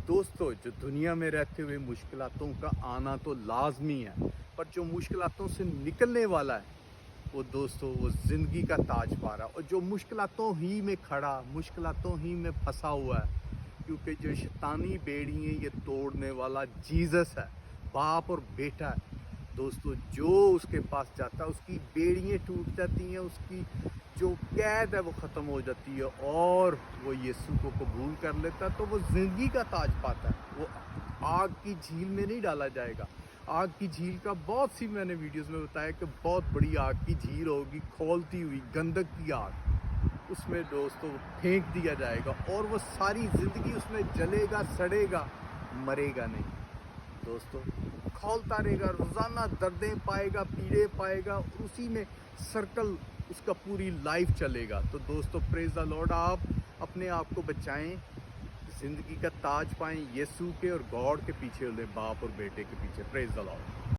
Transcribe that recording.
दोस्तों, जो दुनिया में रहते हुए मुश्किलातों का आना तो लाजमी है, पर जो मुश्किलातों से निकलने वाला है वो दोस्तों वो ज़िंदगी का ताज पारा, और जो मुश्किलातों ही में खड़ा, मुश्किलातों ही में फंसा हुआ है, क्योंकि जो शैतानी बेड़ी है ये तोड़ने वाला जीसस है, बाप और बेटा है। दोस्तों, जो उसके पास जाता है उसकी बेड़ियाँ टूट जाती हैं, उसकी जो कैद है वो ख़त्म हो जाती है, और वो यीशु को कबूल कर लेता है तो वो ज़िंदगी का ताज पाता है। वो आग की झील में नहीं डाला जाएगा। आग की झील का बहुत सी मैंने वीडियोस में बताया कि बहुत बड़ी आग की झील होगी, खौलती हुई गंधक की आग, उसमें दोस्तों फेंक दिया जाएगा और वो सारी ज़िंदगी उसमें जलेगा, सड़ेगा, मरेगा नहीं। दोस्तों, खौलता रहेगा, रोज़ाना दर्दें पाएगा, पीड़े पाएगा, और उसी में सर्कल उसका पूरी लाइफ चलेगा। तो दोस्तों, प्रेज़ द लॉर्ड, आप अपने आप को बचाएं, ज़िंदगी का ताज पाएं, यीशु के और गॉड के पीछे, बाप और बेटे के पीछे। Praise the Lord.